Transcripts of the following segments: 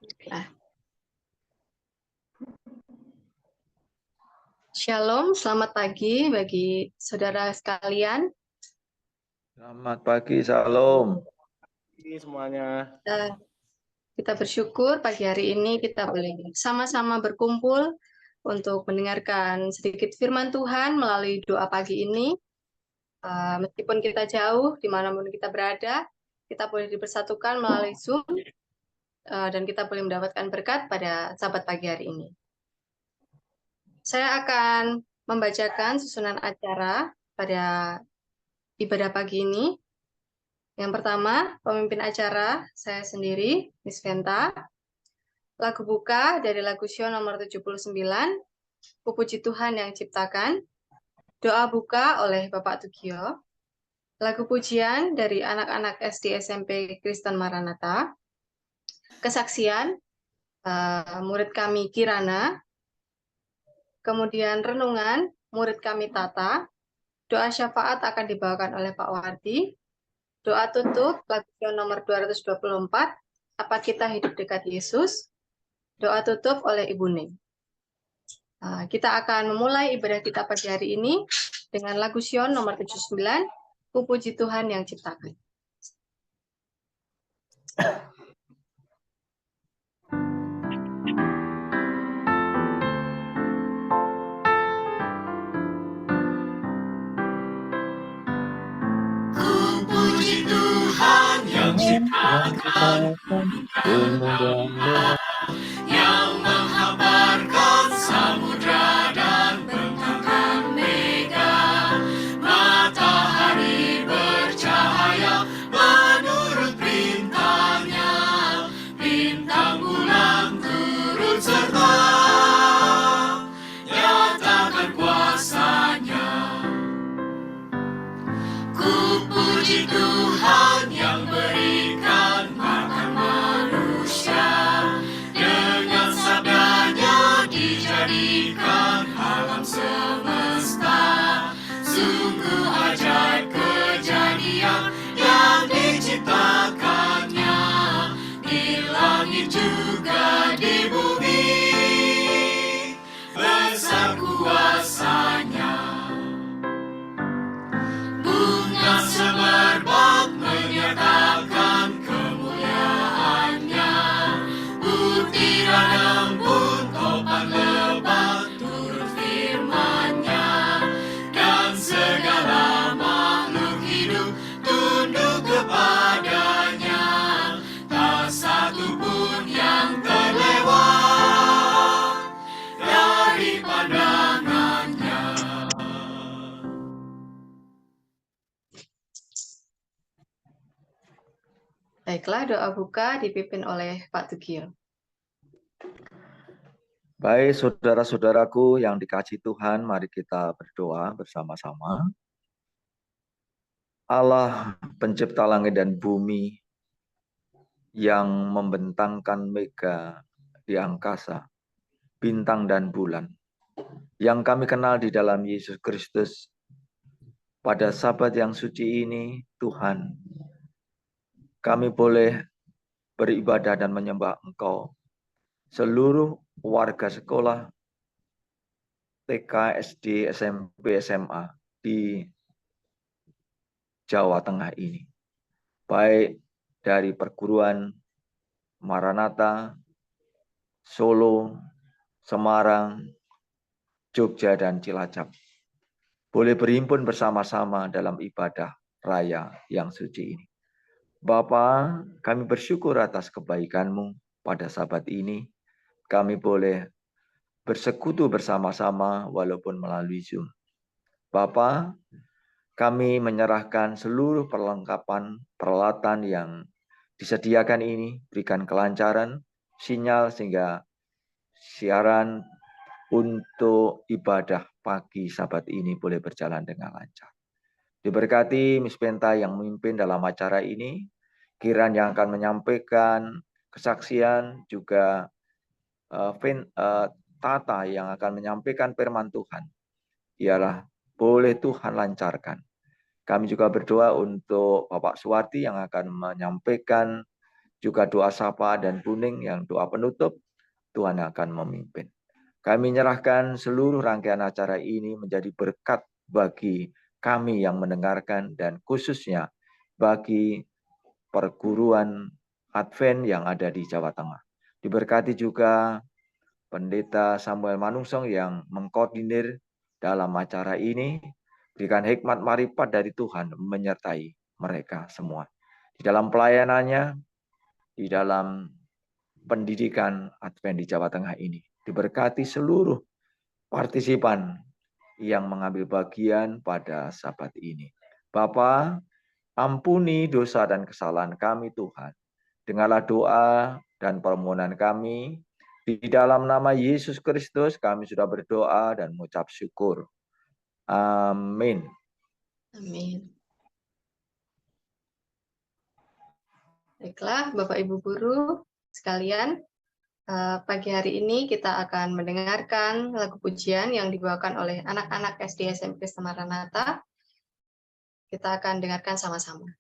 Nah, Shalom, selamat pagi bagi saudara sekalian. Selamat pagi, Salam. Semuanya. Kita bersyukur pagi hari ini kita boleh sama-sama berkumpul untuk mendengarkan sedikit firman Tuhan melalui doa pagi ini. Meskipun kita jauh, dimanapun kita berada, kita boleh dipersatukan melalui Zoom, dan kita boleh mendapatkan berkat pada sahabat pagi hari ini. Saya akan membacakan susunan acara pada ibadah pagi ini. Yang pertama, pemimpin acara, saya sendiri, Miss Venta. Lagu buka dari lagu Sio nomor 79, Ku Puji Tuhan yang Ciptakan. Doa buka oleh Bapak Tugio. Lagu pujian dari anak-anak SD SMP Kristen Maranatha. Kesaksian, murid kami Kirana. Kemudian renungan, murid kami Tata. Doa syafaat akan dibawakan oleh Pak Wardi. Doa tutup, lagu Sio nomor 224, Apa Kita Hidup Dekat Yesus. Doa tutup oleh Ibu Ning. Kita akan memulai ibadah kita pada hari ini dengan lagu Sion nomor 79, Ku Puji Tuhan yang Ciptakan. Ku puji Tuhan yang ciptakan yang menghamparkan samudra dan bentangkan mega. Matahari bercahaya menurut perintahnya, bintang bulan turut serta nyatakan kuasanya. Ku puji Tuhan yang berikan makan manusia, dengan sabdanya dijadikan alam semesta. Sungguh ajaib kejadian yang diciptakannya, di langit juga di bumi, besar kuasanya. Bunga semerbak menyatakan kemuliaannya, butiran embun topan lebat turut firman-Nya, dan segala makhluk hidup tunduk kepadanya. Tak satu pun yang terlewat dari pandangannya. Baiklah, doa buka dipimpin oleh Pak Tugio. Baik, saudara-saudaraku yang dikasihi Tuhan, mari kita berdoa bersama-sama. Allah pencipta langit dan bumi yang membentangkan mega di angkasa, bintang dan bulan, yang kami kenal di dalam Yesus Kristus. Pada Sabat yang suci ini, Tuhan, kami boleh beribadah dan menyembah Engkau. Seluruh warga sekolah TK, SD, SMP, SMA di Jawa Tengah ini, baik dari perguruan Maranatha, Solo, Semarang, Jogja, dan Cilacap, boleh berhimpun bersama-sama dalam ibadah raya yang suci ini. Bapa, kami bersyukur atas kebaikan-Mu pada Sabat ini. Kami boleh bersekutu bersama-sama walaupun melalui Zoom. Bapa, kami menyerahkan seluruh perlengkapan peralatan yang disediakan ini, berikan kelancaran, sinyal sehingga siaran untuk ibadah pagi Sabat ini boleh berjalan dengan lancar. Diberkati Miss Penta yang memimpin dalam acara ini, Kiran yang akan menyampaikan kesaksian, juga Tata yang akan menyampaikan firman Tuhan. Ialah boleh Tuhan lancarkan. Kami juga berdoa untuk Bapak Suwardi yang akan menyampaikan juga doa sapa dan kuning yang doa penutup, Tuhan akan memimpin. Kami menyerahkan seluruh rangkaian acara ini menjadi berkat bagi kami yang mendengarkan dan khususnya bagi perguruan Advent yang ada di Jawa Tengah. Diberkati juga Pendeta Samuel Manungsong yang mengkoordinir dalam acara ini. Berikan hikmat marifat dari Tuhan menyertai mereka semua. Di dalam pelayanannya, di dalam pendidikan Advent di Jawa Tengah ini. Diberkati seluruh partisipan yang mengambil bagian pada Sabat ini. Bapa, ampuni dosa dan kesalahan kami Tuhan. Dengarlah doa dan permohonan kami. Di dalam nama Yesus Kristus kami sudah berdoa dan mengucap syukur. Amin. Amin. Baiklah, Bapak Ibu Guru sekalian, pagi hari ini kita akan mendengarkan lagu pujian yang dibawakan oleh anak-anak SD SMP Maranatha. Kita akan dengarkan sama-sama.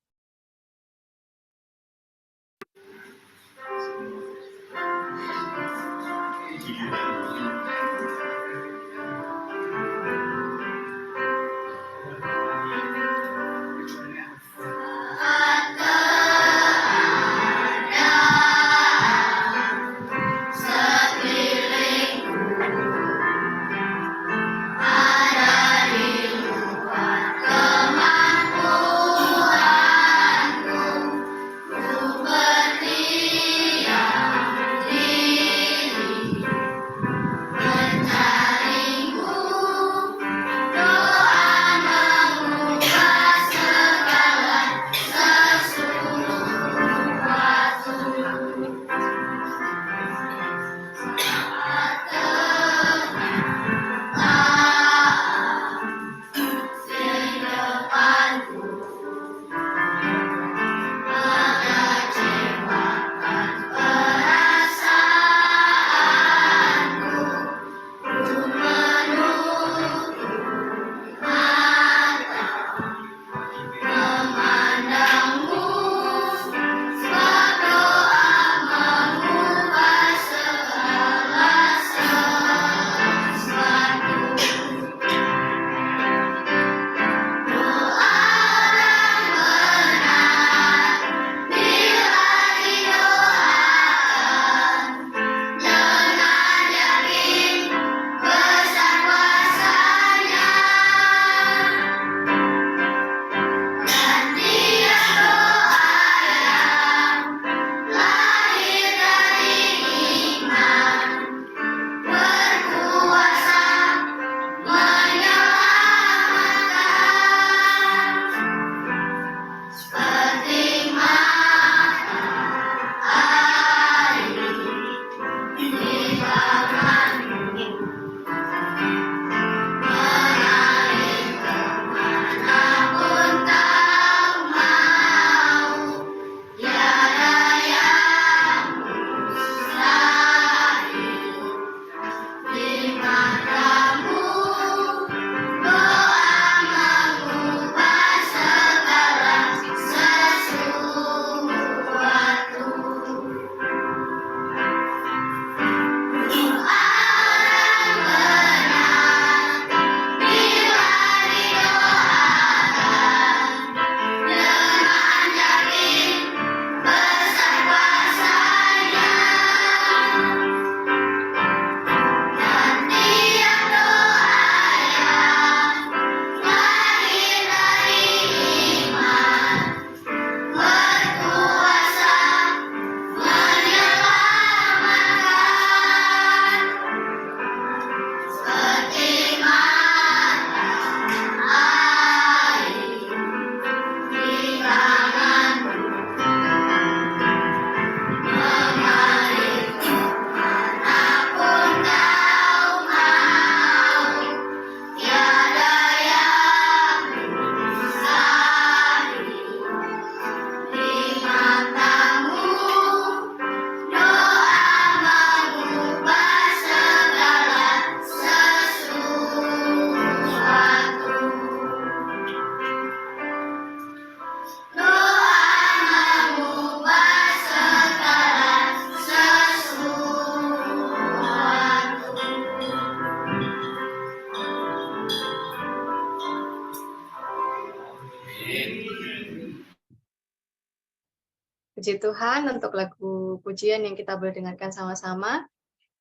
Puji Tuhan untuk lagu pujian yang kita boleh dengarkan sama-sama.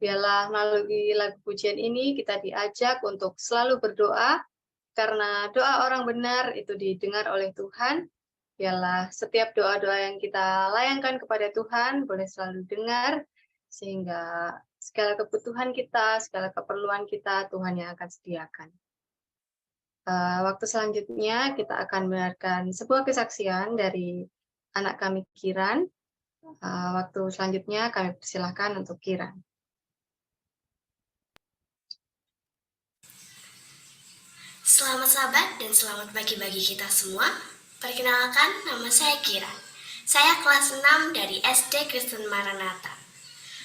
Biarlah melalui lagu pujian ini kita diajak untuk selalu berdoa, karena doa orang benar itu didengar oleh Tuhan. Biarlah setiap doa-doa yang kita layangkan kepada Tuhan boleh selalu dengar, sehingga segala kebutuhan kita, segala keperluan kita, Tuhan yang akan sediakan. Waktu selanjutnya kita akan mendengarkan sebuah kesaksian dari anak kami Kiran. Waktu selanjutnya kami persilahkan untuk Kiran. Selamat sahabat dan selamat pagi bagi kita semua. Perkenalkan, nama saya Kiran. Saya kelas 6 dari SD Kristen Maranatha.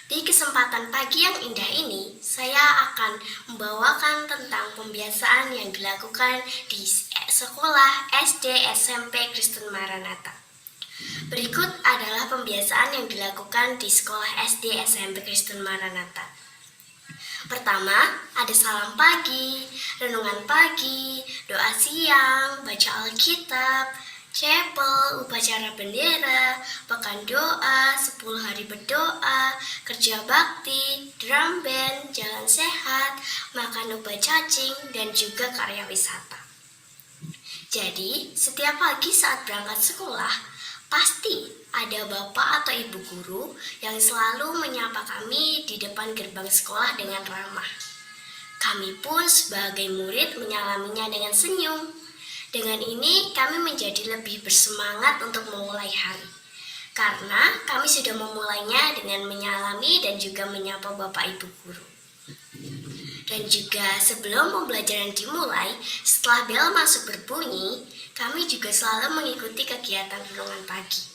Di kesempatan pagi yang indah ini, saya akan membawakan tentang pembiasaan yang dilakukan di sekolah SD SMP Kristen Maranatha. Berikut adalah pembiasaan yang dilakukan di sekolah SD SMP Kristen Maranatha. Pertama, ada salam pagi, renungan pagi, doa siang, baca Alkitab, chapel, upacara bendera, pekan doa, 10 hari berdoa, kerja bakti, drum band, jalan sehat, makan ubah cacing, dan juga karya wisata. Jadi, setiap pagi saat berangkat sekolah, pasti ada bapak atau ibu guru yang selalu menyapa kami di depan gerbang sekolah dengan ramah. Kami pun sebagai murid menyalaminya dengan senyum. Dengan ini kami menjadi lebih bersemangat untuk memulai hari. Karena kami sudah memulainya dengan menyalami dan juga menyapa bapak ibu guru. Dan juga sebelum pembelajaran dimulai, setelah bel masuk berbunyi, kami juga selalu mengikuti kegiatan renungan pagi.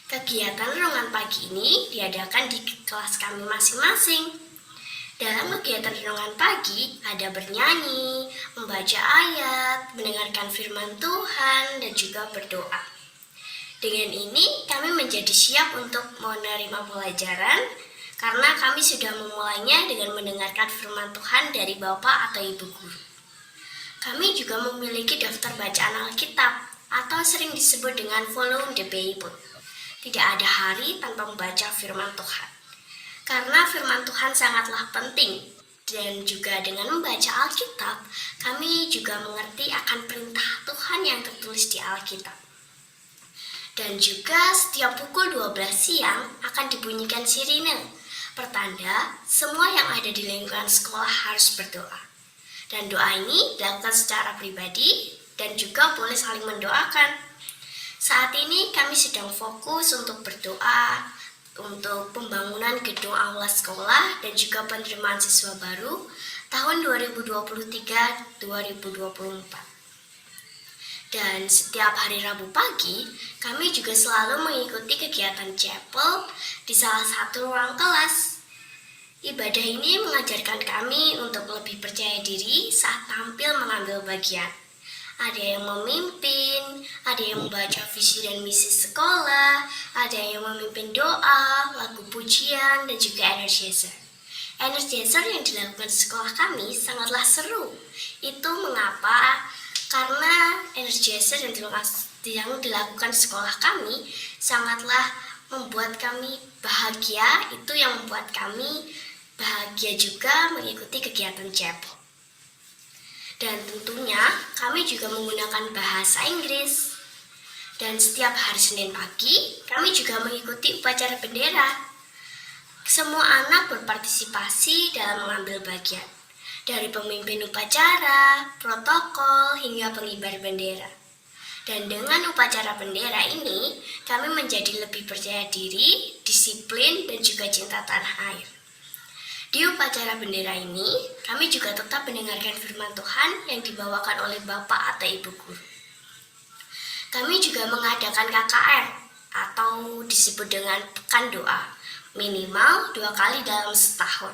Kegiatan renungan pagi ini diadakan di kelas kami masing-masing. Dalam kegiatan renungan pagi, ada bernyanyi, membaca ayat, mendengarkan firman Tuhan, dan juga berdoa. Dengan ini, kami menjadi siap untuk menerima pelajaran, karena kami sudah memulainya dengan mendengarkan firman Tuhan dari Bapak atau Ibu Guru. Kami juga memiliki daftar bacaan Alkitab, atau sering disebut dengan volume the Bible. Tidak ada hari tanpa membaca firman Tuhan. Karena firman Tuhan sangatlah penting, dan juga dengan membaca Alkitab, kami juga mengerti akan perintah Tuhan yang tertulis di Alkitab. Dan juga setiap pukul 12 siang akan dibunyikan sirine, pertanda semua yang ada di lingkungan sekolah harus berdoa. Dan doa ini dilakukan secara pribadi dan juga boleh saling mendoakan. Saat ini kami sedang fokus untuk berdoa untuk pembangunan gedung aula sekolah dan juga penerimaan siswa baru tahun 2023-2024. Dan setiap hari Rabu pagi, kami juga selalu mengikuti kegiatan chapel di salah satu ruang kelas. Ibadah ini mengajarkan kami untuk lebih percaya diri saat tampil mengambil bagian. Ada yang memimpin, ada yang membaca visi dan misi sekolah, ada yang memimpin doa, lagu pujian, dan juga energizer. Energizer yang dilakukan di sekolah kami sangatlah seru. Itu mengapa? Karena energizer yang dilakukan di sekolah kami sangatlah membuat kami bahagia. Itu yang membuat kami bahagia juga mengikuti kegiatan chapel. Dan tentunya kami juga menggunakan bahasa Inggris. Dan setiap hari Senin pagi, kami juga mengikuti upacara bendera. Semua anak berpartisipasi dalam mengambil bagian. Dari pemimpin upacara, protokol, hingga pengibar bendera. Dan dengan upacara bendera ini, kami menjadi lebih percaya diri, disiplin, dan juga cinta tanah air. Di upacara bendera ini, kami juga tetap mendengarkan firman Tuhan yang dibawakan oleh Bapak atau Ibu Guru. Kami juga mengadakan KKR atau disebut dengan pekan doa, minimal 2 kali dalam setahun.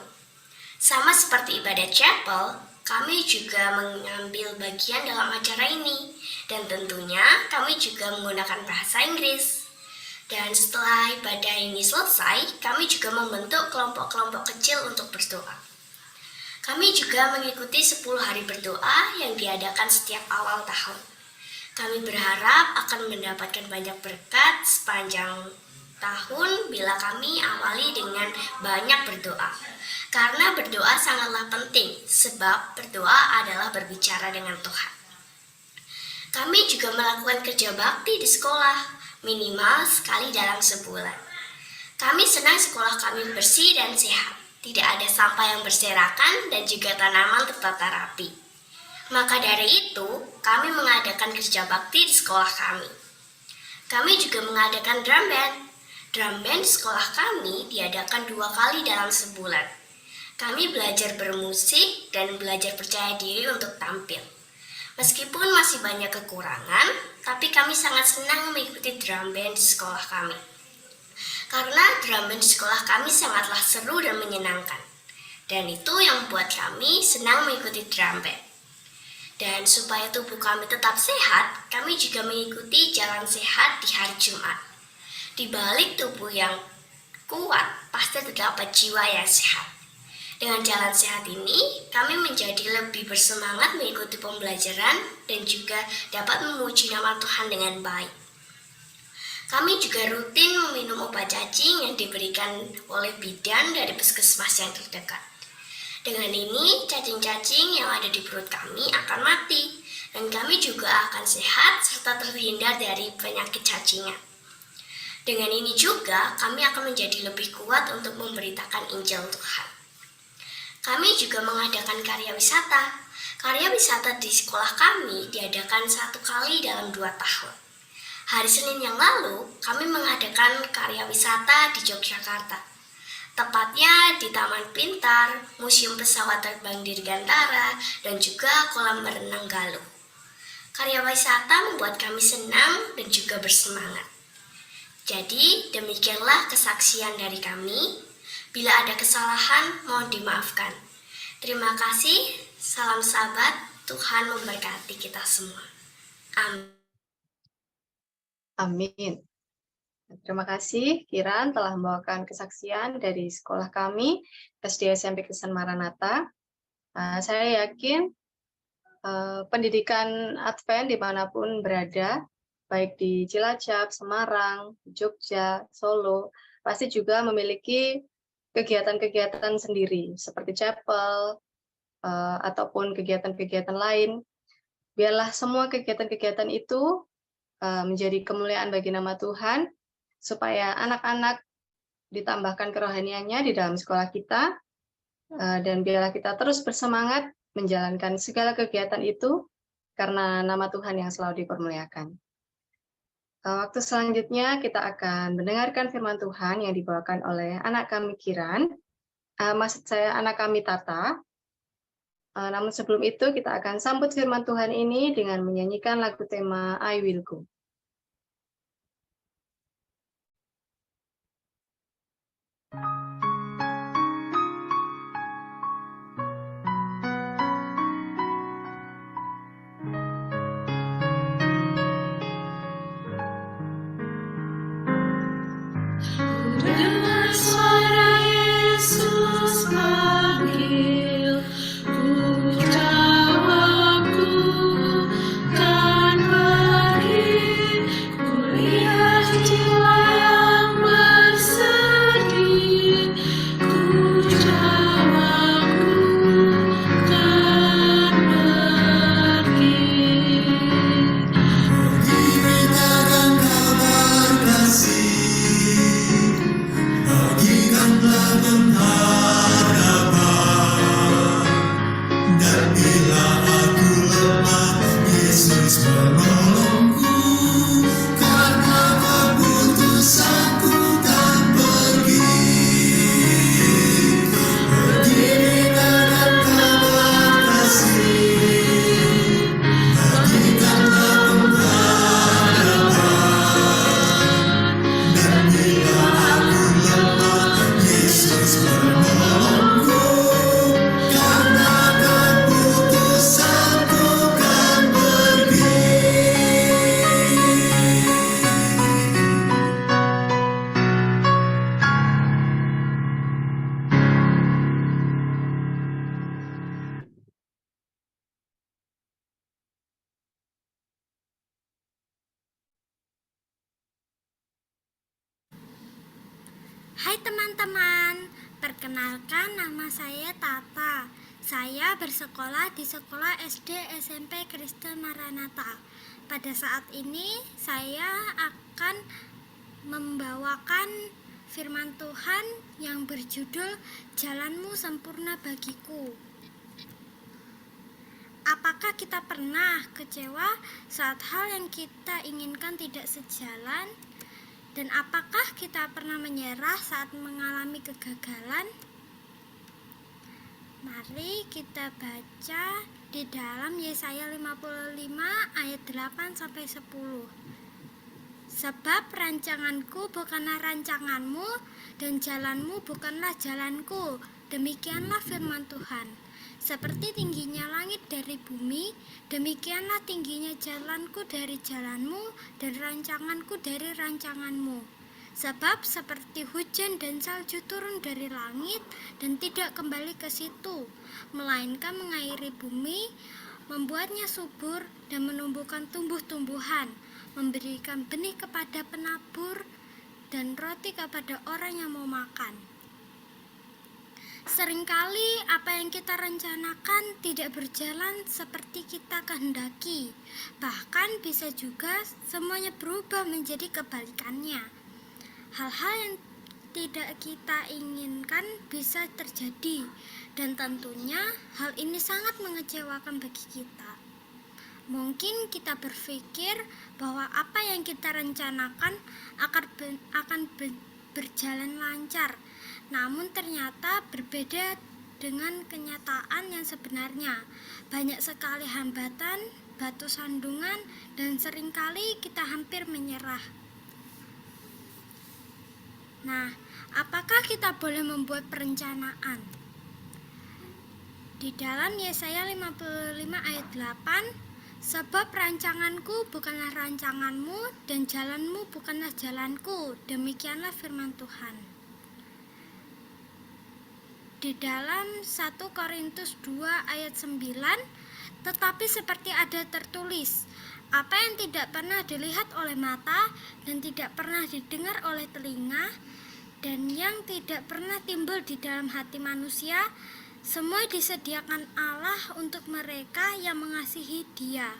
Sama seperti ibadah chapel, kami juga mengambil bagian dalam acara ini, dan tentunya kami juga menggunakan bahasa Inggris. Dan setelah ibadah ini selesai, kami juga membentuk kelompok-kelompok kecil untuk berdoa. Kami juga mengikuti 10 hari berdoa yang diadakan setiap awal tahun. Kami berharap akan mendapatkan banyak berkat sepanjang tahun bila kami awali dengan banyak berdoa. Karena berdoa sangatlah penting, sebab berdoa adalah berbicara dengan Tuhan. Kami juga melakukan kerja bakti di sekolah, minimal sekali dalam sebulan. Kami senang sekolah kami bersih dan sehat, tidak ada sampah yang berserakan dan juga tanaman tertata rapi. Maka dari itu, kami mengadakan kerja bakti di sekolah kami. Kami juga mengadakan drum band. Drum band di sekolah kami diadakan 2 kali dalam sebulan. Kami belajar bermusik dan belajar percaya diri untuk tampil. Meskipun masih banyak kekurangan, tapi kami sangat senang mengikuti drum band di sekolah kami. Karena drum band di sekolah kami sangatlah seru dan menyenangkan. Dan itu yang membuat kami senang mengikuti drum band. Dan supaya tubuh kami tetap sehat, kami juga mengikuti jalan sehat di hari Jumat. Di balik tubuh yang kuat, pasti terdapat jiwa yang sehat. Dengan jalan sehat ini, kami menjadi lebih bersemangat mengikuti pembelajaran dan juga dapat memuji nama Tuhan dengan baik. Kami juga rutin meminum obat cacing yang diberikan oleh bidan dari puskesmas yang terdekat. Dengan ini, cacing-cacing yang ada di perut kami akan mati, dan kami juga akan sehat serta terhindar dari penyakit cacingan. Dengan ini juga, kami akan menjadi lebih kuat untuk memberitakan Injil Tuhan. Kami juga mengadakan karya wisata. Karya wisata di sekolah kami diadakan 1 kali dalam 2 tahun. Hari Senin yang lalu, kami mengadakan karya wisata di Yogyakarta. Tepatnya di Taman Pintar, Museum Pesawat Terbang Dirgantara, dan juga kolam berenang Galuh. Karya wisata membuat kami senang dan juga bersemangat. Jadi, demikianlah kesaksian dari kami. Bila ada kesalahan, mohon dimaafkan. Terima kasih, salam sahabat, Tuhan memberkati kita semua. Amin. Amin. Terima kasih Kiran telah membawakan kesaksian dari sekolah kami, SD SMP Kristen Maranatha. Saya yakin pendidikan Advent dimanapun berada, baik di Cilacap, Semarang, Jogja, Solo, pasti juga memiliki kegiatan-kegiatan sendiri, seperti chapel, ataupun kegiatan-kegiatan lain. Biarlah semua kegiatan-kegiatan itu menjadi kemuliaan bagi nama Tuhan, supaya anak-anak ditambahkan kerohaniannya di dalam sekolah kita, dan biarlah kita terus bersemangat menjalankan segala kegiatan itu, karena nama Tuhan yang selalu dipermuliakan. Waktu selanjutnya kita akan mendengarkan firman Tuhan yang dibawakan oleh anak kami Kiran, maksud saya anak kami Tata. Namun sebelum itu kita akan sambut firman Tuhan ini dengan menyanyikan lagu tema I Will Go. Dengar suara Yesus panggil, ku jawab ku kan pergi. Hai teman-teman, perkenalkan nama saya Tata. Saya bersekolah di sekolah SD SMP Kristen Maranatha. Pada saat ini saya akan membawakan firman Tuhan yang berjudul Jalanmu Sempurna Bagiku. Apakah kita pernah kecewa saat hal yang kita inginkan tidak sejalan? Dan apakah kita pernah menyerah saat mengalami kegagalan? Mari kita baca di dalam Yesaya 55 ayat 8-10. Sebab rancanganku bukanlah rancanganmu, dan jalanmu bukanlah jalanku. Demikianlah firman Tuhan. Seperti tingginya langit dari bumi, demikianlah tingginya jalanku dari jalanmu, dan rancanganku dari rancanganmu. Sebab seperti hujan dan salju turun dari langit, dan tidak kembali ke situ, melainkan mengairi bumi, membuatnya subur, dan menumbuhkan tumbuh-tumbuhan, memberikan benih kepada penabur, dan roti kepada orang yang mau makan. Seringkali apa yang kita rencanakan tidak berjalan seperti kita kehendaki. Bahkan bisa juga semuanya berubah menjadi kebalikannya. Hal-hal yang tidak kita inginkan bisa terjadi, dan tentunya hal ini sangat mengecewakan bagi kita. Mungkin kita berpikir bahwa apa yang kita rencanakan akan berjalan lancar, namun ternyata berbeda dengan kenyataan yang sebenarnya. Banyak sekali hambatan, batu sandungan, dan seringkali kita hampir menyerah. Nah, apakah kita boleh membuat perencanaan? Di dalam Yesaya 55 ayat 8, sebab rancanganku bukanlah rancanganmu, dan jalanmu bukanlah jalanku. Demikianlah firman Tuhan. Di dalam 1 Korintus 2 ayat 9, tetapi seperti ada tertulis, apa yang tidak pernah dilihat oleh mata, dan tidak pernah didengar oleh telinga, dan yang tidak pernah timbul di dalam hati manusia, semua disediakan Allah untuk mereka yang mengasihi Dia.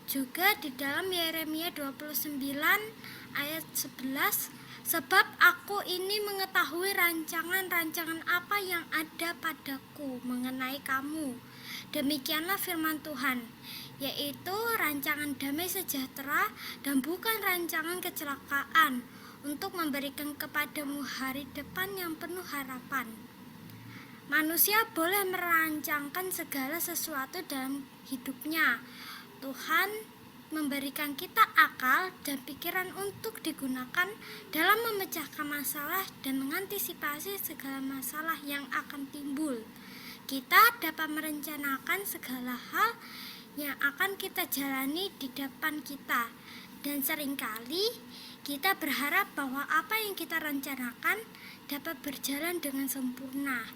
Juga di dalam Yeremia 29 ayat 11, sebab aku ini mengetahui rancangan-rancangan apa yang ada padaku mengenai kamu. Demikianlah firman Tuhan, yaitu rancangan damai sejahtera dan bukan rancangan kecelakaan, untuk memberikan kepadamu hari depan yang penuh harapan. Manusia boleh merancangkan segala sesuatu dalam hidupnya. Tuhan memberikan kita akal dan pikiran untuk digunakan dalam memecahkan masalah dan mengantisipasi segala masalah yang akan timbul. Kita dapat merencanakan segala hal yang akan kita jalani di depan kita, dan seringkali kita berharap bahwa apa yang kita rencanakan dapat berjalan dengan sempurna.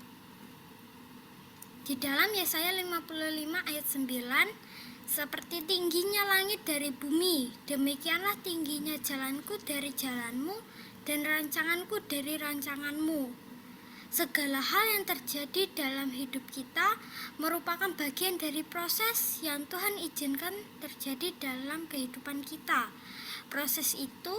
Di dalam Yesaya 55 ayat 9, seperti tingginya langit dari bumi, demikianlah tingginya jalanku dari jalanmu, dan rancanganku dari rancanganmu. Segala hal yang terjadi dalam hidup kita merupakan bagian dari proses yang Tuhan izinkan terjadi dalam kehidupan kita. Proses itu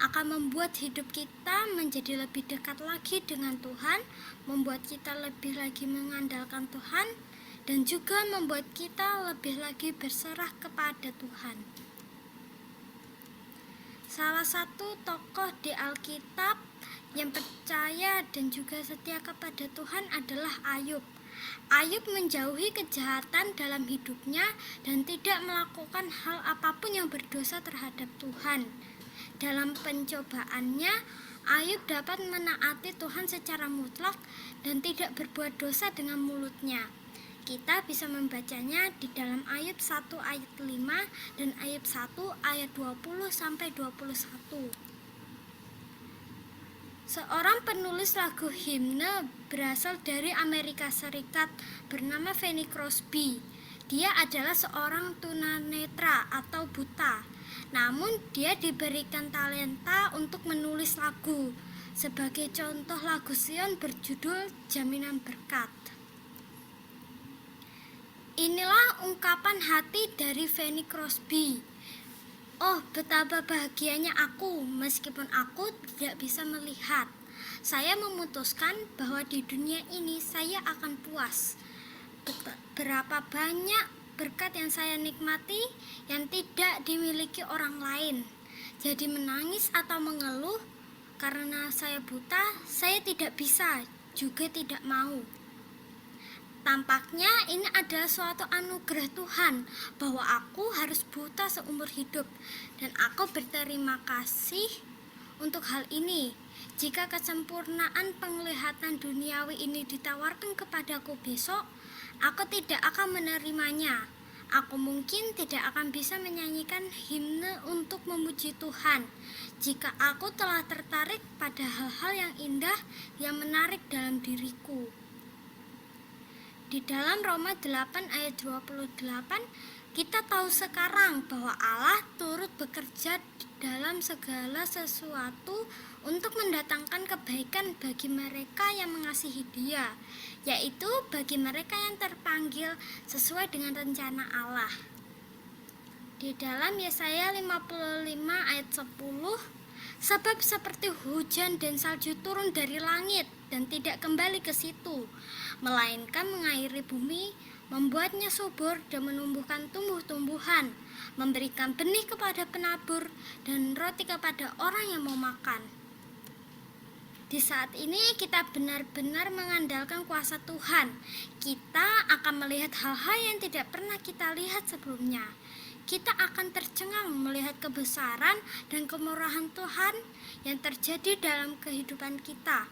akan membuat hidup kita menjadi lebih dekat lagi dengan Tuhan, membuat kita lebih lagi mengandalkan Tuhan, dan juga membuat kita lebih lagi berserah kepada Tuhan. Salah satu tokoh di Alkitab yang percaya dan juga setia kepada Tuhan adalah Ayub. Ayub menjauhi kejahatan dalam hidupnya dan tidak melakukan hal apapun yang berdosa terhadap Tuhan. Dalam pencobaannya, Ayub dapat menaati Tuhan secara mutlak dan tidak berbuat dosa dengan mulutnya. Kita bisa membacanya di dalam Ayub 1 ayat 5 dan Ayub 1 ayat 20-21. Seorang penulis lagu himne berasal dari Amerika Serikat bernama Fanny Crosby. Dia adalah seorang tunanetra atau buta. Namun dia diberikan talenta untuk menulis lagu. Sebagai contoh lagu Sion berjudul Jaminan Berkat. Inilah ungkapan hati dari Fanny Crosby. Oh, betapa bahagianya aku meskipun aku tidak bisa melihat. Saya memutuskan bahwa di dunia ini saya akan puas. Berapa banyak berkat yang saya nikmati yang tidak dimiliki orang lain. Jadi menangis atau mengeluh karena saya buta, saya tidak bisa, juga tidak mau. Tampaknya ini adalah suatu anugerah Tuhan bahwa aku harus buta seumur hidup, dan aku berterima kasih untuk hal ini. Jika kesempurnaan penglihatan duniawi ini ditawarkan kepadaku besok, aku tidak akan menerimanya. Aku mungkin tidak akan bisa menyanyikan himne untuk memuji Tuhan jika aku telah tertarik pada hal-hal yang indah yang menarik dalam diriku. Di dalam Roma 8 ayat 28, kita tahu sekarang bahwa Allah turut bekerja dalam segala sesuatu untuk mendatangkan kebaikan bagi mereka yang mengasihi Dia, yaitu bagi mereka yang terpanggil sesuai dengan rencana Allah. Di dalam Yesaya 55 ayat 10, sebab seperti hujan dan salju turun dari langit dan tidak kembali ke situ, melainkan mengairi bumi, membuatnya subur dan menumbuhkan tumbuh-tumbuhan, memberikan benih kepada penabur dan roti kepada orang yang mau makan. Di saat ini kita benar-benar mengandalkan kuasa Tuhan. Kita akan melihat hal-hal yang tidak pernah kita lihat sebelumnya. Kita akan tercengang melihat kebesaran dan kemurahan Tuhan yang terjadi dalam kehidupan kita.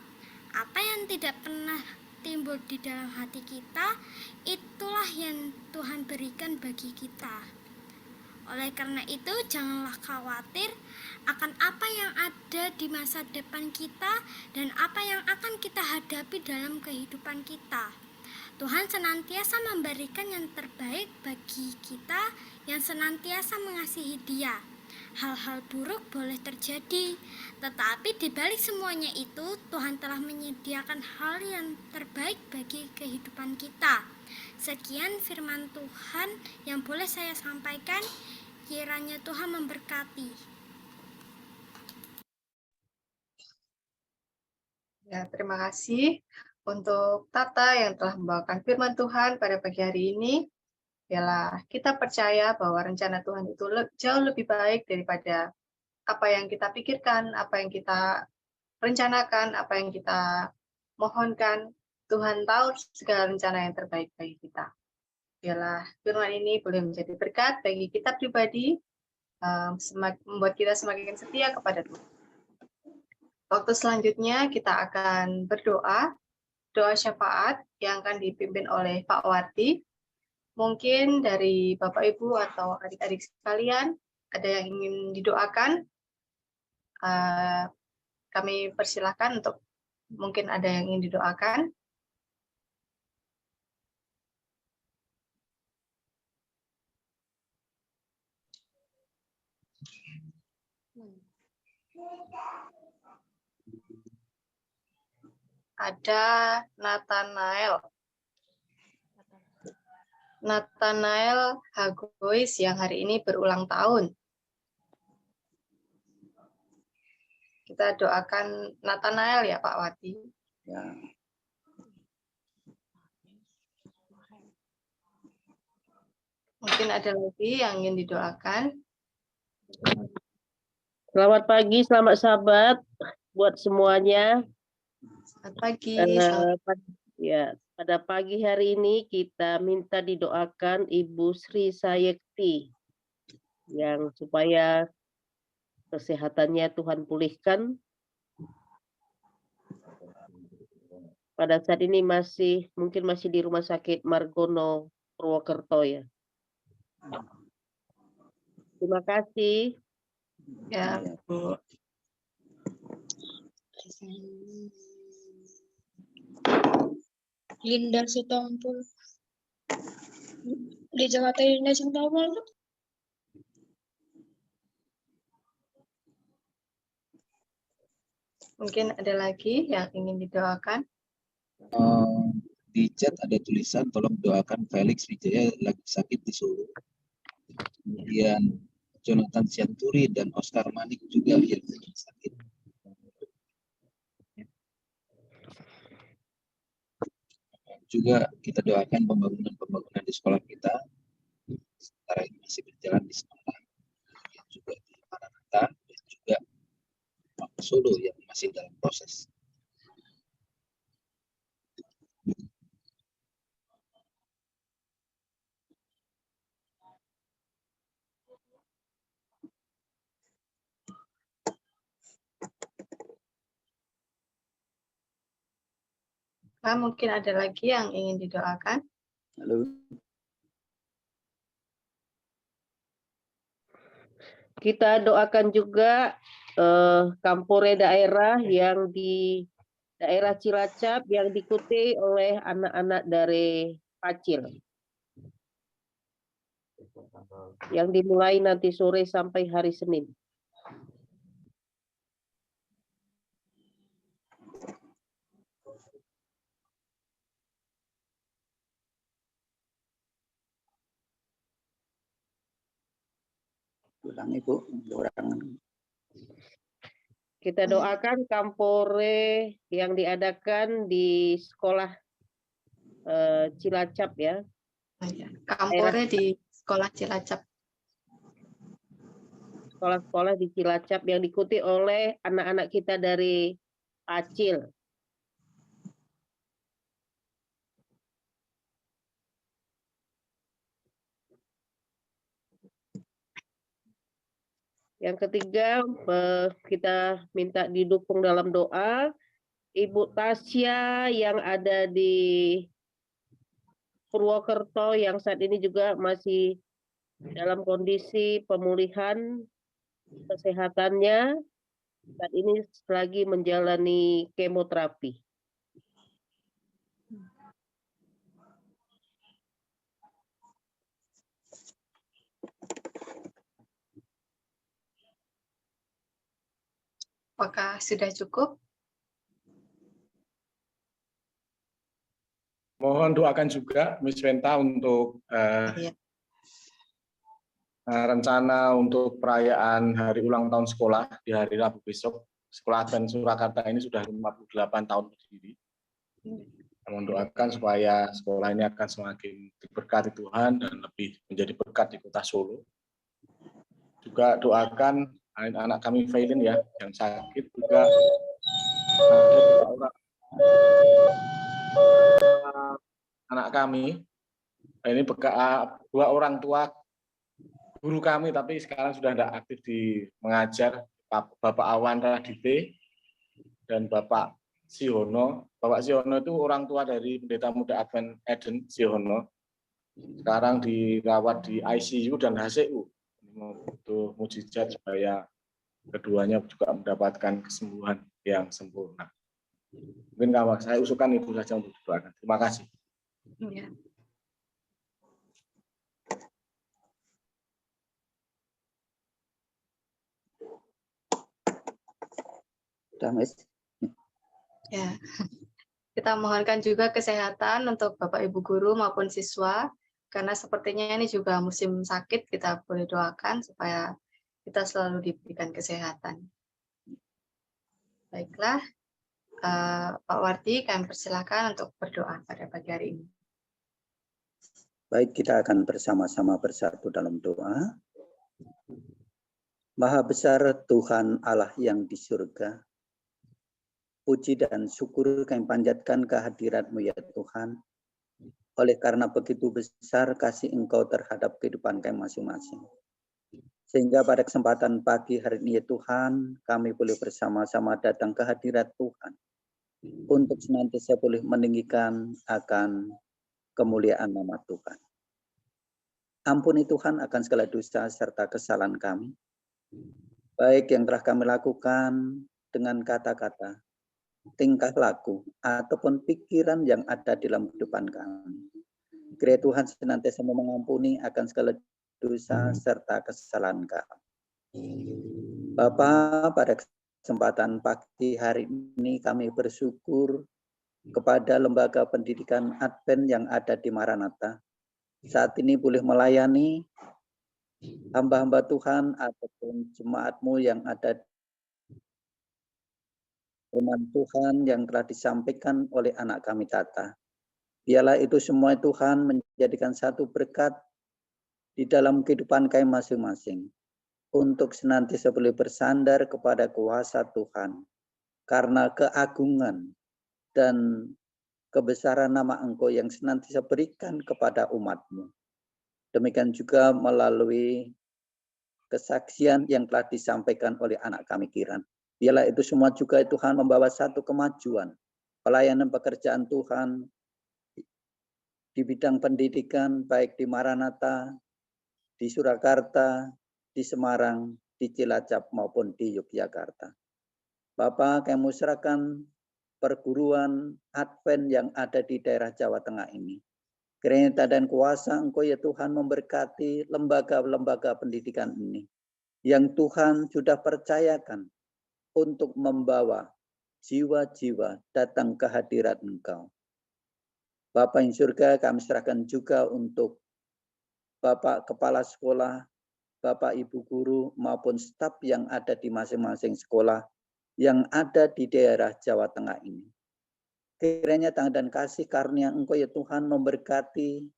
Apa yang tidak pernah timbul di dalam hati kita, itulah yang Tuhan berikan bagi kita. Oleh karena itu, janganlah khawatir akan apa yang ada di masa depan kita dan apa yang akan kita hadapi dalam kehidupan kita. Tuhan senantiasa memberikan yang terbaik bagi kita yang senantiasa mengasihi Dia. Hal-hal buruk boleh terjadi, tetapi di balik semuanya itu, Tuhan telah menyediakan hal yang terbaik bagi kehidupan kita. Sekian firman Tuhan yang boleh saya sampaikan. Kiranya Tuhan memberkati. Ya, terima kasih untuk Tata yang telah membawakan firman Tuhan pada pagi hari ini. Yalah, kita percaya bahwa rencana Tuhan itu jauh lebih baik daripada apa yang kita pikirkan, apa yang kita rencanakan, apa yang kita mohonkan. Tuhan tahu segala rencana yang terbaik bagi kita. Yalah, firman ini boleh menjadi berkat bagi kita pribadi, membuat kita semakin setia kepada Tuhan. Waktu selanjutnya kita akan berdoa, doa syafaat yang akan dipimpin oleh Pak Wati. Mungkin dari Bapak Ibu atau adik-adik sekalian ada yang ingin didoakan, kami persilahkan untuk mungkin ada yang ingin didoakan. Ada Nathanael Hagois yang hari ini berulang tahun. Kita doakan Nathanael ya Pak Wati. Ya. Mungkin ada lagi yang ingin didoakan. Selamat pagi, selamat sahabat buat semuanya. Selamat pagi. Pada pagi hari ini kita minta didoakan Ibu Sri Sayekti yang supaya kesehatannya Tuhan pulihkan. Pada saat ini mungkin masih di Rumah Sakit Margono Purwokerto ya. Terima kasih. Ya, Bu. Linda Sitompul di Jakarta. Linda Sitompul. Mungkin ada lagi yang ingin didoakan. Di chat ada tulisan tolong doakan Felix Wijaya lagi sakit di Solo. Kemudian Jonathan Sianturi dan Oscar Manik juga yang sedang sakit. Juga kita doakan pembangunan di sekolah kita. Sementara ini masih berjalan di Semarang, juga di Maranatha, dan juga Solo yang masih dalam proses. Mungkin ada lagi yang ingin didoakan. Halo. Kita doakan juga kampore daerah yang di daerah Cilacap yang diikuti oleh anak-anak dari Pacil. Yang dimulai nanti sore sampai hari Senin. Ulangi Bu, Kita doakan kampore yang diadakan di sekolah Cilacap ya. Kampore di sekolah Cilacap. Sekolah-sekolah di Cilacap yang diikuti oleh anak-anak kita dari Pacil. Yang ketiga, kita minta didukung dalam doa Ibu Tasya yang ada di Purwokerto yang saat ini juga masih dalam kondisi pemulihan kesehatannya, saat ini lagi menjalani kemoterapi. Apakah sudah cukup? Mohon doakan juga Miss Venta untuk rencana untuk perayaan hari ulang tahun sekolah di hari Rabu besok. Sekolah Advent Surakarta ini sudah 58 tahun berdiri. Mohon doakan supaya sekolah ini akan semakin diberkati Tuhan dan lebih menjadi berkat di kota Solo. Juga doakan anak kami Vailin ya, yang sakit juga ada anak kami. Ini dua orang tua guru kami, tapi sekarang sudah tidak aktif di mengajar, Bapak Awan Radite dan Bapak Siono. Bapak Siono itu orang tua dari Pendeta Muda Advent Eden Siono. Sekarang dirawat di ICU dan HCU. Untuk mujizat supaya keduanya juga mendapatkan kesembuhan yang sempurna. Mungkin kalau saya usulkan itu saja untuk didoakan. Terima kasih. Ya. Ya. Kita mohonkan juga kesehatan untuk Bapak Ibu guru maupun siswa, karena sepertinya ini juga musim sakit, kita boleh doakan supaya kita selalu diberikan kesehatan. Baiklah, Pak Wardi, kami persilakan untuk berdoa pada pagi hari ini. Baik, kita akan bersama-sama bersatu dalam doa. Maha besar Tuhan Allah yang di surga, puji dan syukur kami panjatkan kehadirat-Mu ya Tuhan. Oleh karena begitu besar kasih Engkau terhadap kehidupan kami masing-masing. Sehingga pada kesempatan pagi hari ini ya Tuhan, kami boleh bersama-sama datang ke hadirat Tuhan. Untuk senantiasa boleh meninggikan akan kemuliaan nama Tuhan. Ampuni Tuhan akan segala dosa serta kesalahan kami. Baik yang telah kami lakukan dengan kata-kata, tingkah laku, ataupun pikiran yang ada di dalam kehidupan kami. Kiranya Tuhan senantiasa mengampuni akan segala dosa serta kesalahan kami. Bapa, pada kesempatan pagi hari ini kami bersyukur kepada lembaga pendidikan Advent yang ada di Maranatha. Saat ini boleh melayani hamba-hamba Tuhan ataupun jemaat-Mu yang ada firman Tuhan yang telah disampaikan oleh anak kami Tata. Biarlah itu semua Tuhan menjadikan satu berkat di dalam kehidupan kami masing-masing, untuk senantiasa boleh bersandar kepada kuasa Tuhan, karena keagungan dan kebesaran nama Engkau yang senantiasa berikan kepada umat-Mu. Demikian juga melalui kesaksian yang telah disampaikan oleh anak kami Kiran. Biarlah itu semua juga Tuhan membawa satu kemajuan, pelayanan pekerjaan Tuhan di bidang pendidikan, baik di Maranatha, di Surakarta, di Semarang, di Cilacap maupun di Yogyakarta. Bapak, kami serahkan perguruan Advent yang ada di daerah Jawa Tengah ini. Kiranya dan kuasa Engkau ya Tuhan memberkati lembaga-lembaga pendidikan ini, yang Tuhan sudah percayakan untuk membawa jiwa-jiwa datang ke hadirat Engkau. Bapa yang surga, kami serahkan juga untuk Bapak Kepala Sekolah, Bapak Ibu Guru, maupun staf yang ada di masing-masing sekolah yang ada di daerah Jawa Tengah ini. Kiranya tangan dan kasih karunia Engkau ya Tuhan memberkati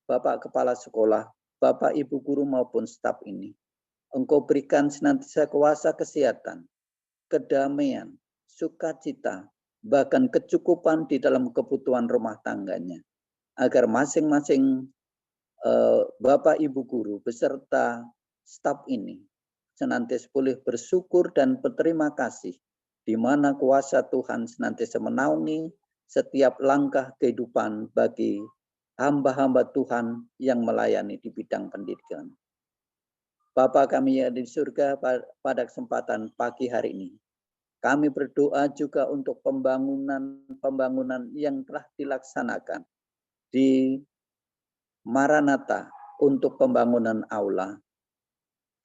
Bapak Kepala Sekolah, Bapak Ibu Guru maupun staf ini. Engkau berikan senantiasa kuasa kesehatan, kedamaian, sukacita, bahkan kecukupan di dalam kebutuhan rumah tangganya, agar masing-masing Bapak Ibu Guru beserta staf ini senantiasa boleh bersyukur dan berterima kasih, di mana kuasa Tuhan senantiasa menaungi setiap langkah kehidupan bagi hamba-hamba Tuhan yang melayani di bidang pendidikan. Bapa kami yang di surga, pada kesempatan pagi hari ini, kami berdoa juga untuk pembangunan yang telah dilaksanakan di Maranatha untuk pembangunan aula,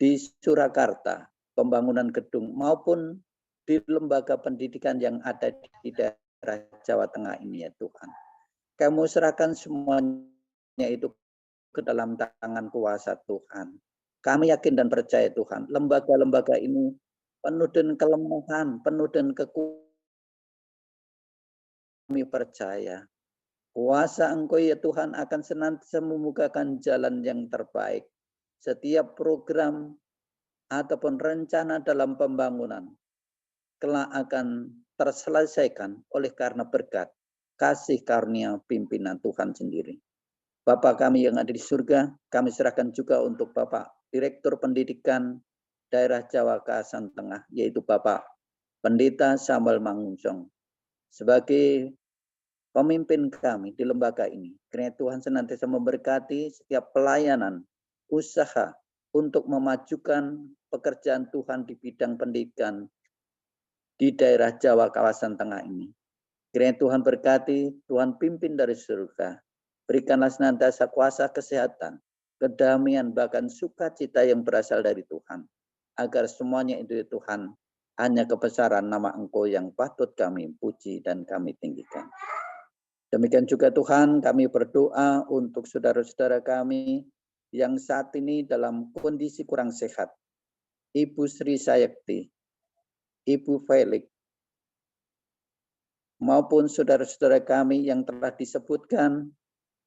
di Surakarta pembangunan gedung, maupun di lembaga pendidikan yang ada di daerah Jawa Tengah ini ya Tuhan. Kami serahkan semuanya itu ke dalam tangan kuasa Tuhan. Kami yakin dan percaya Tuhan, lembaga-lembaga ini penuh dengan kelemahan, penuh dengan kekurangan. Kami percaya kuasa Engkau ya Tuhan akan senantiasa membukakan jalan yang terbaik. Setiap program ataupun rencana dalam pembangunan kelak akan terselesaikan oleh karena berkat kasih karunia pimpinan Tuhan sendiri. Bapak kami yang ada di surga, kami serahkan juga untuk Bapak Direktur Pendidikan Daerah Jawa Kawasan Tengah, yaitu Bapak Pendeta Samuel Mangunsong, sebagai pemimpin kami di lembaga ini. Kiranya Tuhan senantiasa memberkati setiap pelayanan, usaha untuk memajukan pekerjaan Tuhan di bidang pendidikan di daerah Jawa Kawasan Tengah ini. Kiranya Tuhan berkati, Tuhan pimpin dari surga. Berikanlah senantiasa kuasa kesehatan, kedamaian, bahkan sukacita yang berasal dari Tuhan. Agar semuanya itu Tuhan, hanya kebesaran nama Engkau yang patut kami puji dan kami tinggikan. Demikian juga Tuhan, kami berdoa untuk saudara-saudara kami yang saat ini dalam kondisi kurang sehat. Ibu Sri Sayekti, Ibu Felix, maupun saudara-saudara kami yang telah disebutkan,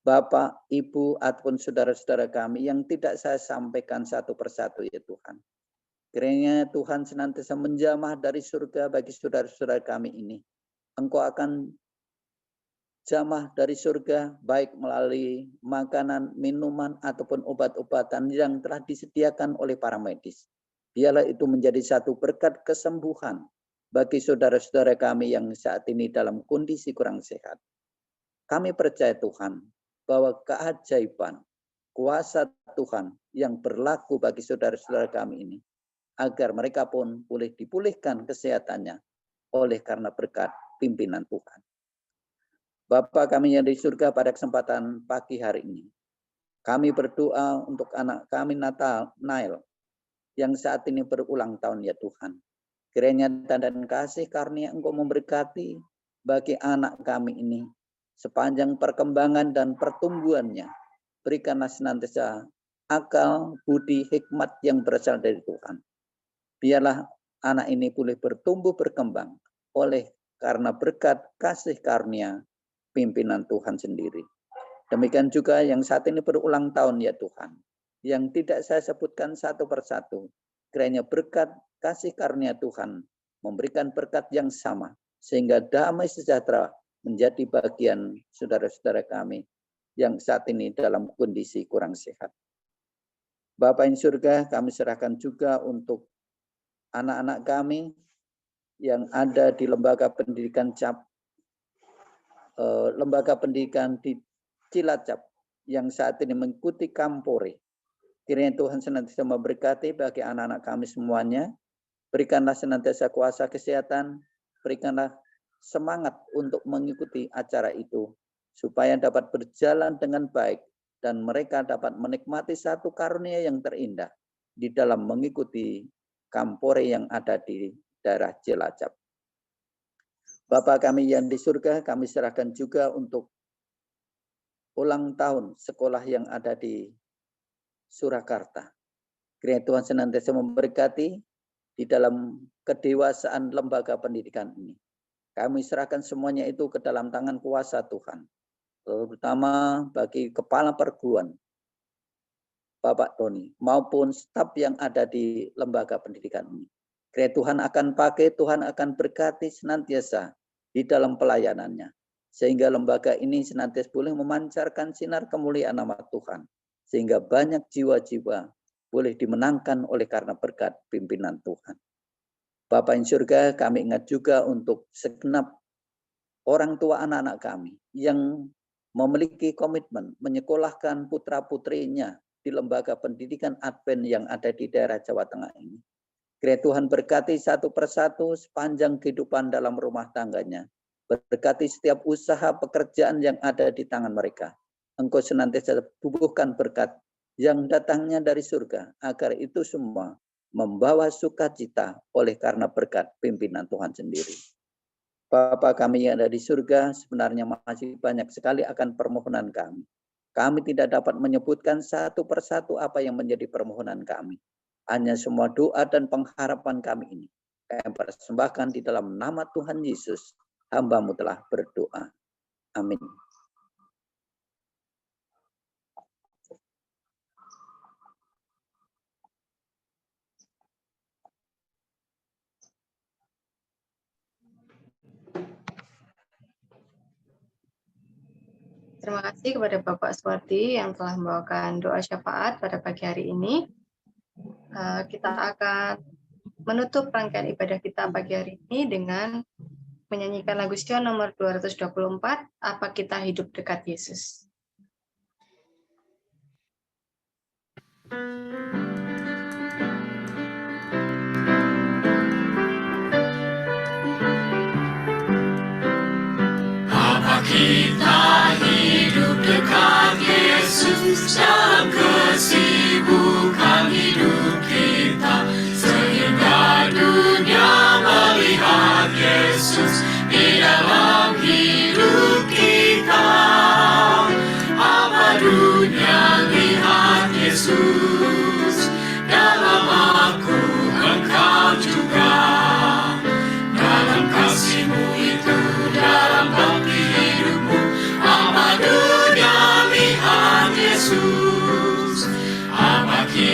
Bapak, Ibu, ataupun saudara-saudara kami yang tidak saya sampaikan satu persatu ya Tuhan. Kiranya Tuhan senantiasa menjamah dari surga bagi saudara-saudara kami ini. Engkau akan jamah dari surga, baik melalui makanan, minuman, ataupun obat-obatan yang telah disediakan oleh para medis. Biarlah itu menjadi satu berkat kesembuhan bagi saudara-saudara kami yang saat ini dalam kondisi kurang sehat. Kami percaya Tuhan bahwa keajaiban, kuasa Tuhan yang berlaku bagi saudara-saudara kami ini, agar mereka pun boleh dipulihkan kesehatannya oleh karena berkat pimpinan Tuhan. Bapa kami yang di surga, pada kesempatan pagi hari ini, kami berdoa untuk anak kami Nail yang saat ini berulang tahun ya Tuhan. Kiranya dan kasih karunia Engkau memberkati bagi anak kami ini sepanjang perkembangan dan pertumbuhannya. Berikanlah senantiasa akal, budi, hikmat yang berasal dari Tuhan. Biarlah anak ini boleh bertumbuh berkembang oleh karena berkat kasih karunia pimpinan Tuhan sendiri. Demikian juga yang saat ini berulang tahun ya Tuhan, yang tidak saya sebutkan satu persatu. Kiranya berkat kasih karunia Tuhan memberikan berkat yang sama, sehingga damai sejahtera menjadi bagian saudara-saudara kami yang saat ini dalam kondisi kurang sehat. Bapa yang surga, kami serahkan juga untuk anak-anak kami yang ada di lembaga pendidikan di Cilacap yang saat ini mengikuti Kampore. Kiranya Tuhan senantiasa memberkati bagi anak-anak kami semuanya. Berikanlah senantiasa kuasa kesehatan, berikanlah semangat untuk mengikuti acara itu, supaya dapat berjalan dengan baik dan mereka dapat menikmati satu karunia yang terindah di dalam mengikuti Kampore yang ada di daerah Cilacap. Bapa kami yang di surga, kami serahkan juga untuk ulang tahun sekolah yang ada di Surakarta. Kiranya Tuhan senantiasa memberkati di dalam kedewasaan lembaga pendidikan ini. Kami serahkan semuanya itu ke dalam tangan kuasa Tuhan, terutama bagi kepala perguruan, Bapak Tony, maupun staf yang ada di lembaga pendidikan ini. Kiranya Tuhan akan pakai, Tuhan akan berkati senantiasa di dalam pelayanannya, sehingga lembaga ini senantiasa boleh memancarkan sinar kemuliaan nama Tuhan, sehingga banyak jiwa-jiwa boleh dimenangkan oleh karena berkat pimpinan Tuhan. Bapa yang surga, kami ingat juga untuk segenap orang tua anak-anak kami yang memiliki komitmen menyekolahkan putra-putrinya di lembaga pendidikan Advent yang ada di daerah Jawa Tengah ini. Kiranya Tuhan berkati satu persatu sepanjang kehidupan dalam rumah tangganya. Berkati setiap usaha pekerjaan yang ada di tangan mereka. Engkau senantiasa bubuhkan berkat yang datangnya dari surga, agar itu semua membawa sukacita oleh karena berkat pimpinan Tuhan sendiri. Bapa kami yang ada di surga, sebenarnya masih banyak sekali akan permohonan kami. Kami tidak dapat menyebutkan satu persatu apa yang menjadi permohonan kami. Hanya semua doa dan pengharapan kami ini kami persembahkan di dalam nama Tuhan Yesus. Hamba-Mu telah berdoa. Amin. Terima kasih kepada Bapak Suwardi yang telah membawakan doa syafaat pada pagi hari ini. Kita akan menutup rangkaian ibadah kita pagi hari ini dengan menyanyikan lagu Sion nomor 224, Apa Kita Hidup Dekat Yesus. Apa kita hidup dekat Yesus dalam kesibukan hidup kita, sehingga dunia melihat Yesus di dalam hidup kita. Apa dunia lihat Yesus dalam aku, engkau juga, dalam kasih-Mu itu, dalam bakti hidupmu. Apa dunia lihat Yesus, apa kita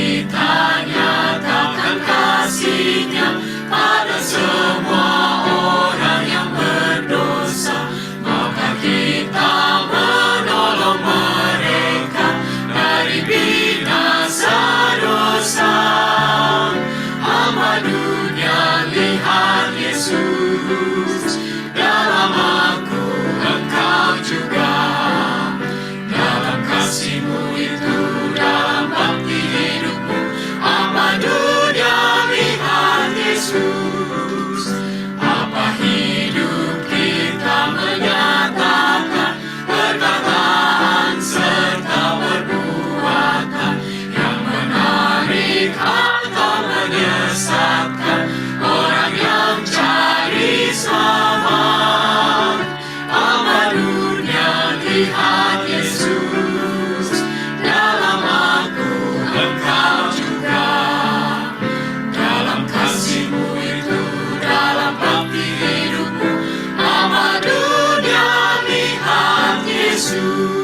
bakti hidupku, amat dunia lihat Yesus.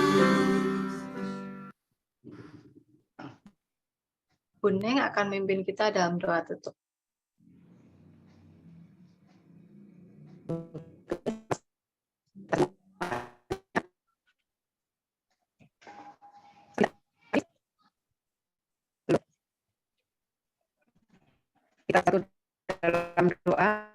Buneng akan memimpin kita dalam doa tutup. Kita satu dalam doa.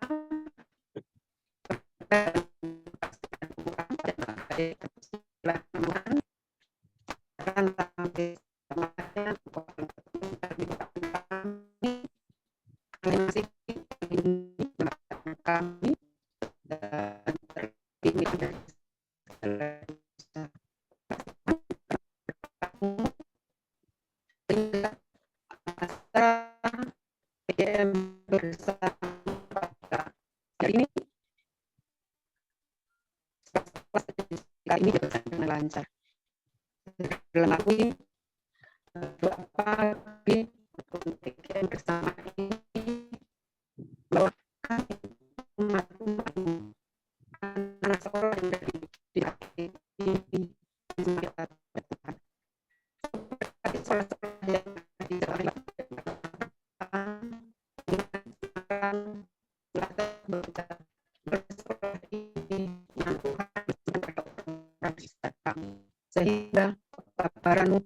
Kami dan bersama hari ini kali ini berjalan dengan lancar. Dalam aku ini doa pagi untuk bersama ini bahwa kami umat-umat anak sekolah yang dari di hati ini kita Tuhan. Seperti sekolah-sekolah yang di dalam sehingga paparan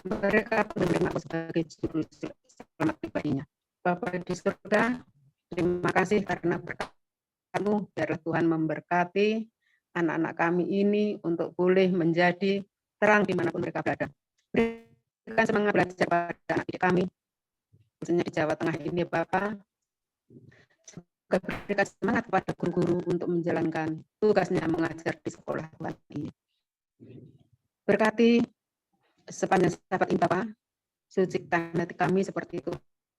mereka menerima aku sebagai juru selamat pribadinya. Bapa di surga, terima kasih karena berkat-Mu, biarlah Tuhan memberkati anak-anak kami ini untuk boleh menjadi terang dimanapun mereka berada. Berikan semangat belajar pada anak kami, khususnya di Jawa Tengah ini, Bapak. Berikan semangat kepada guru-guru untuk menjalankan tugasnya mengajar di sekolah Tuhan ini. Berkati sepanjang Sabat ini, Bapak, sucikan hati kami seperti itu,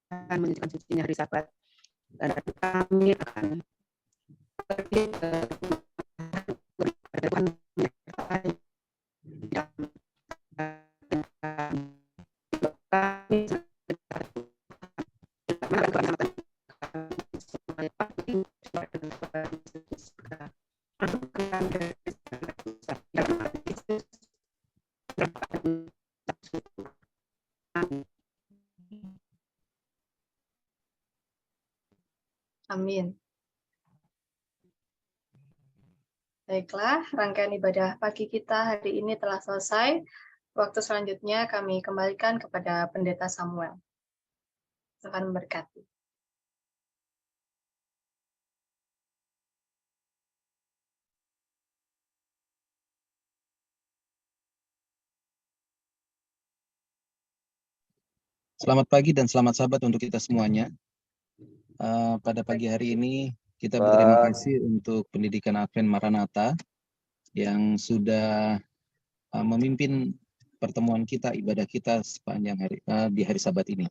Tuhan menyucikan sucinya hari Sabat. Dan kami akan pergi ke Tuhan menyertai Amin. Baiklah, rangkaian ibadah pagi kita hari ini telah selesai. Waktu selanjutnya kami kembalikan kepada Pendeta Samuel. Tuhan memberkati. Selamat pagi dan selamat Sabat untuk kita semuanya. Pada pagi hari ini kita berterima kasih untuk Pendidikan Advent Maranatha yang sudah memimpin pertemuan kita, ibadah kita sepanjang hari di hari Sabat ini.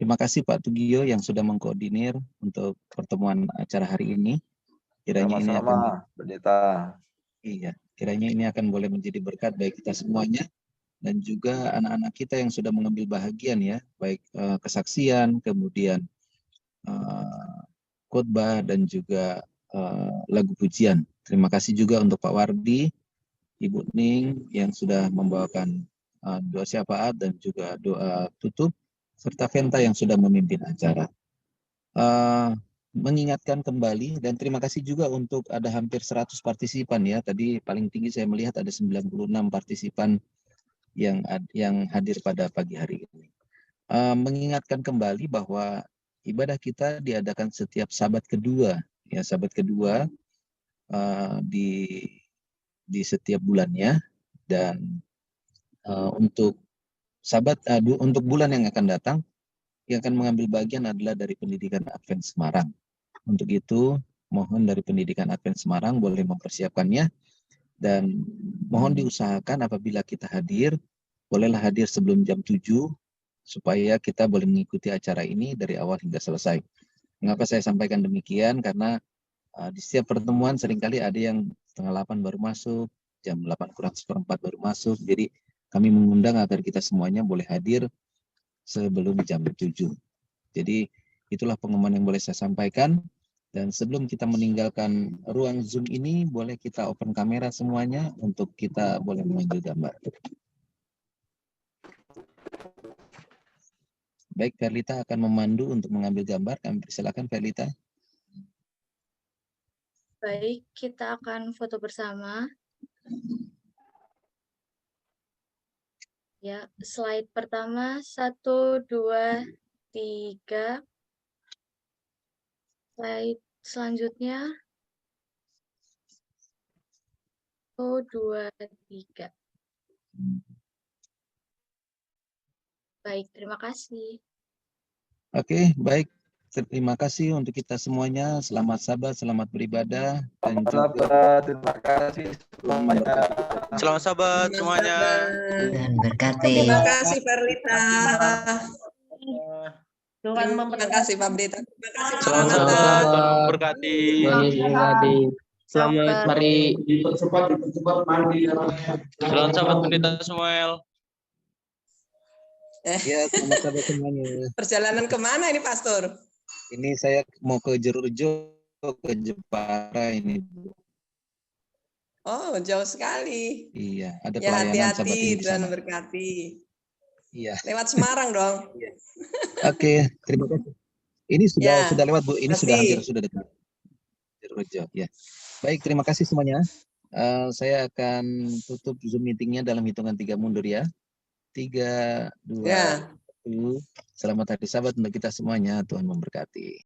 Terima kasih Pak Tugio yang sudah mengkoordinir untuk pertemuan acara hari ini. Kiranya ini akan kiranya ini akan boleh menjadi berkat bagi kita semuanya dan juga anak-anak kita yang sudah mengambil bahagian ya, baik kesaksian, kemudian khotbah dan juga lagu pujian. Terima kasih juga untuk Pak Wardi, Ibu Ning yang sudah membawakan doa syafaat dan juga doa tutup, serta Venta yang sudah memimpin acara. Mengingatkan kembali dan terima kasih juga untuk ada hampir 100 partisipan ya. Tadi paling tinggi saya melihat ada 96 partisipan yang hadir pada pagi hari ini. Mengingatkan kembali bahwa ibadah kita diadakan setiap Sabat kedua, ya Sabat kedua di setiap bulannya dan untuk Sabat untuk bulan yang akan datang yang akan mengambil bagian adalah dari Pendidikan Advent Semarang. Untuk itu mohon dari Pendidikan Advent Semarang boleh mempersiapkannya dan mohon diusahakan apabila kita hadir bolehlah hadir sebelum jam 7 supaya kita boleh mengikuti acara ini dari awal hingga selesai. Mengapa saya sampaikan demikian? Karena di setiap pertemuan seringkali ada yang setengah 8 baru masuk, jam 8 kurang seperempat baru masuk. Jadi kami mengundang agar kita semuanya boleh hadir sebelum jam 7. Jadi itulah pengumuman yang boleh saya sampaikan. Dan sebelum kita meninggalkan ruang Zoom ini, boleh kita open kamera semuanya untuk kita boleh mengambil gambar. Baik, Verlita akan memandu untuk mengambil gambar. Kami persilakan Verlita. Baik, kita akan foto bersama. Ya, slide pertama 1, 2, 3. Slide selanjutnya 1, 2, 3. Baik, terima kasih. Oke, baik. Terima kasih untuk kita semuanya. Selamat sabat, selamat beribadah. Dan juga terima kasih semuanya. Selamat sabat semuanya. Dan berkati. Terima kasih Verlita. Tuhan Terima kasih Pak Brita. Terima kasih Pak Selamat Maranatha. sabat, Tuhan berkati. Selamat hari. Selamat sabat Pendeta Samuel. ya, selamat sabat semuanya. Perjalanan kemana ini Pastor? Ini saya mau ke Jerujo, ke Jepara ini. Oh, jauh sekali. Iya, ada Ya, pelayanan sabat ini hati-hati, di Tuhan sana. berkati. Iya. Lewat Semarang dong. Oke, terima kasih. Ini Ya, sudah lewat Bu. Ini sudah kasih. hampir sudah dekat. Jerujo, ya. Baik, terima kasih semuanya. Saya akan tutup Zoom meetingnya dalam hitungan 3 mundur ya. 3, 2, Ya. 1. Selamat hari Sabat untuk kita semuanya. Tuhan memberkati.